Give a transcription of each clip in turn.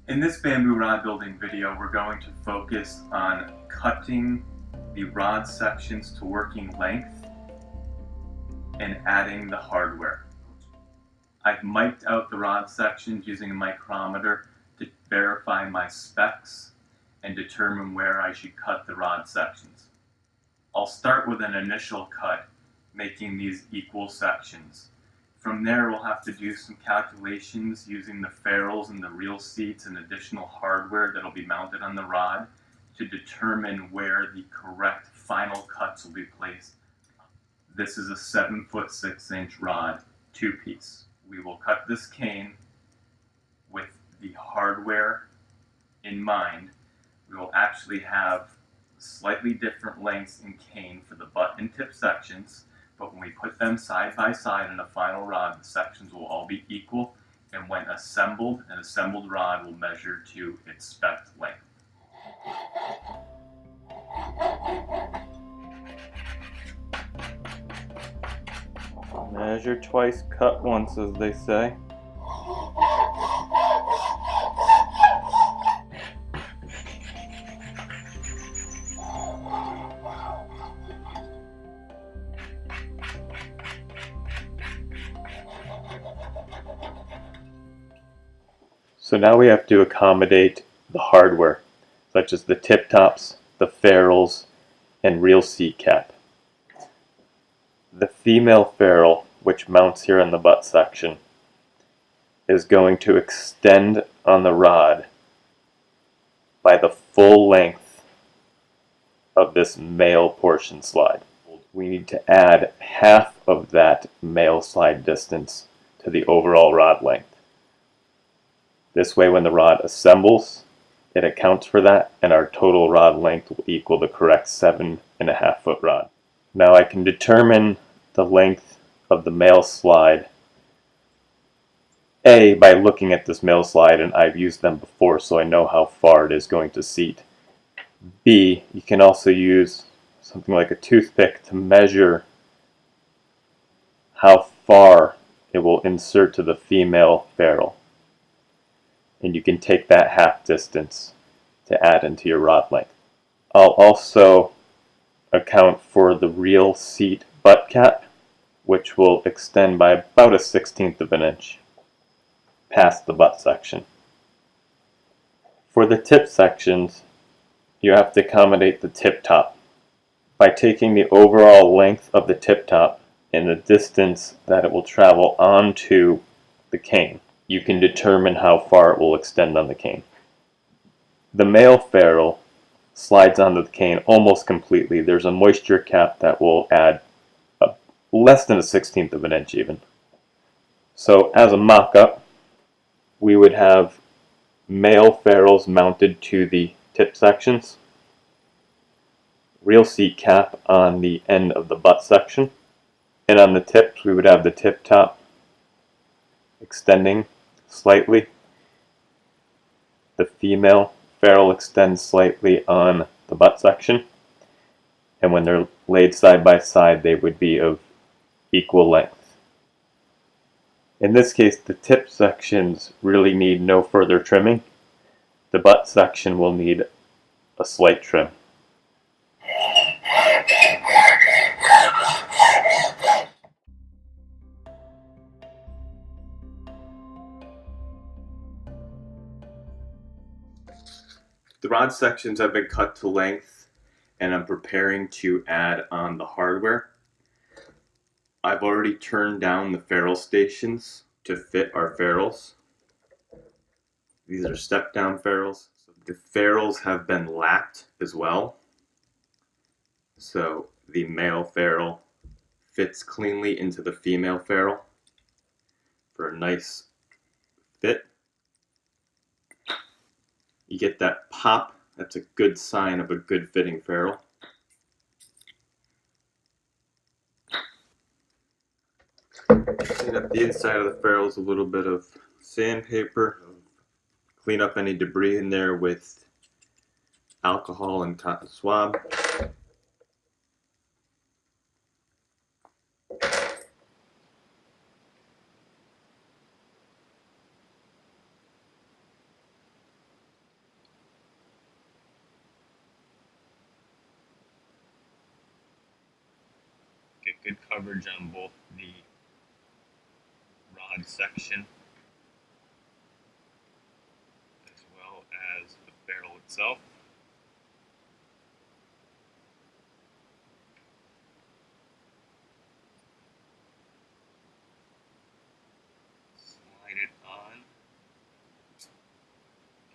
In this bamboo rod building video, we're going to focus on cutting the rod sections to working length and adding the hardware. I've mic'd out the rod sections using a micrometer to verify my specs and determine where I should cut the rod sections. I'll start with an initial cut, making these equal sections. From there, we'll have to do some calculations using the ferrules and the reel seats and additional hardware that'll be mounted on the rod to determine where the correct final cuts will be placed. This is a 7-foot 6-inch rod, 2-piece. We will cut this cane with the hardware in mind. We will actually have slightly different lengths in cane for the butt and tip sections, but when we put them side by side in a final rod, the sections will all be equal, and when assembled, an assembled rod will measure to its spec length. Measure twice, cut once, as they say. So now we have to accommodate the hardware, such as the tip tops, the ferrules, and reel seat cap. The female ferrule, which mounts here in the butt section, is going to extend on the rod by the full length of this male portion slide. We need to add half of that male slide distance to the overall rod length. This way, when the rod assembles, it accounts for that, and our total rod length will equal the correct 7.5-foot rod. Now I can determine the length of the male slide A, by looking at this male slide, and I've used them before so I know how far it is going to seat. B, you can also use something like a toothpick to measure how far it will insert to the female ferrule. And you can take that half distance to add into your rod length. I'll also account for the reel seat butt cap, which will extend by about 1/16 of an inch past the butt section. For the tip sections, you have to accommodate the tip top by taking the overall length of the tip top and the distance that it will travel onto the cane. You can determine how far it will extend on the cane. The male ferrule slides onto the cane almost completely. There's a moisture cap that will add less than 1/16 of an inch even. So as a mock-up, we would have male ferrules mounted to the tip sections, reel seat cap on the end of the butt section, and on the tips we would have the tip top extending slightly. The female ferrule extends slightly on the butt section, and when they're laid side by side they would be of equal length. In this case, the tip sections really need no further trimming. The butt section will need a slight trim. The rod sections have been cut to length, and I'm preparing to add on the hardware. I've already turned down the ferrule stations to fit our ferrules. These are step-down ferrules. The ferrules have been lapped as well, so the male ferrule fits cleanly into the female ferrule for a nice fit. You get that pop, that's a good sign of a good fitting ferrule. Clean up the inside of the ferrule with a little bit of sandpaper. Clean up any debris in there with alcohol and cotton swab. coverage on both the rod section as well as the barrel itself. Slide it on.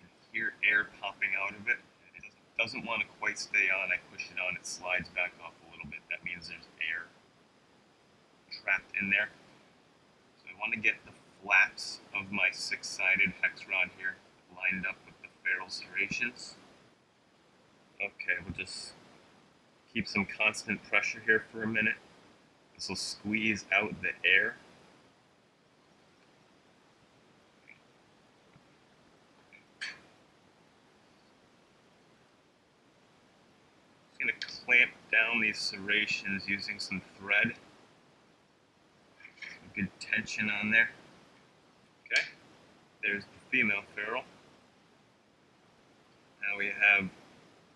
You can hear air popping out of it. It doesn't want to quite stay on. I push it on, it slides back off a little bit. That means there's air trapped in there. So I want to get the flaps of my 6-sided hex rod here lined up with the ferrule serrations. Okay, we'll just keep some constant pressure here for a minute. This will squeeze out the air. I'm going to clamp down these serrations using some thread. Good tension on there. Okay, there's the female ferrule. Now we have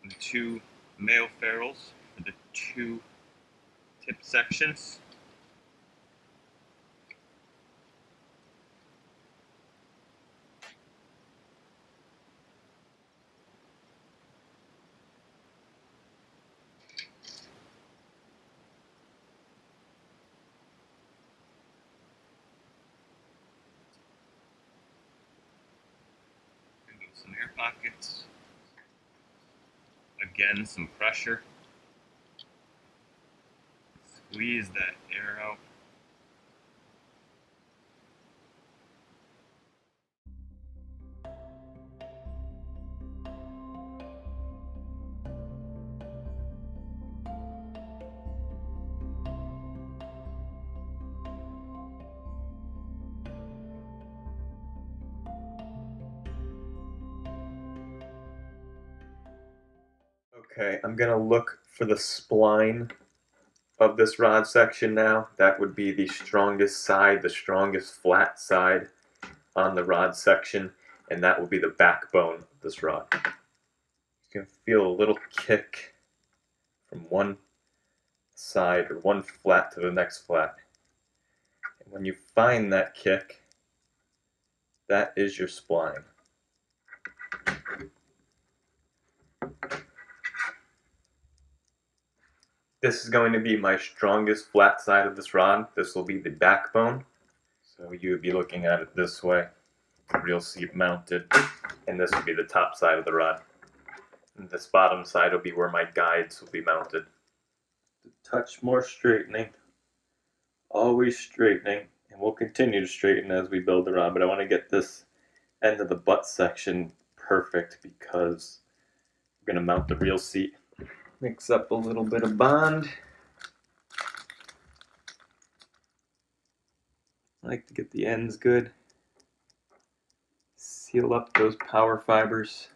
the 2 male ferrules for the 2 tip sections. Some air pockets. Again, some pressure. Squeeze that air out. Okay, I'm gonna look for the spline of this rod section now. That would be the strongest side, the strongest flat side on the rod section, and that will be the backbone of this rod. You can feel a little kick from one side or one flat to the next flat. And when you find that kick, that is your spline. This is going to be my strongest flat side of this rod. This will be the backbone. So you would be looking at it this way, the reel seat mounted, and this would be the top side of the rod. And this bottom side will be where my guides will be mounted. A touch more straightening, always straightening, and we'll continue to straighten as we build the rod, but I want to get this end of the butt section perfect because we're going to mount the reel seat. Mix up a little bit of bond. I like to get the ends good. Seal up those power fibers.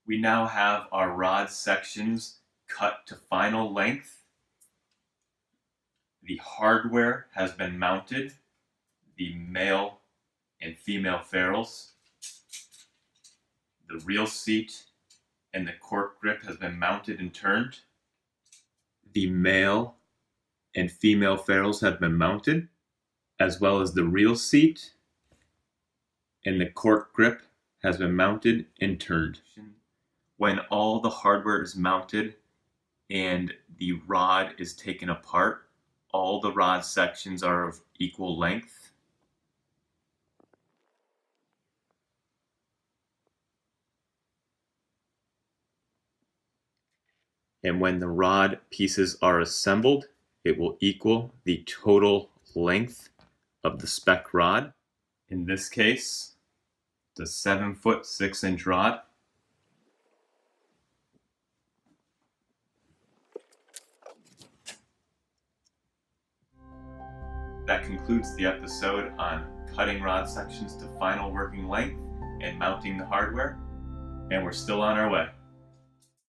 We now have our rod sections cut to final length. The hardware has been mounted, the male and female ferrules. The reel seat and the cork grip has been mounted and turned. The male and female ferrules have been mounted, as well as the reel seat and the cork grip has been mounted and turned. When all the hardware is mounted and the rod is taken apart, all the rod sections are of equal length. And when the rod pieces are assembled, it will equal the total length of the spec rod. In this case, the 7-foot 6-inch rod. That concludes the episode on cutting rod sections to final working length and mounting the hardware, and we're still on our way.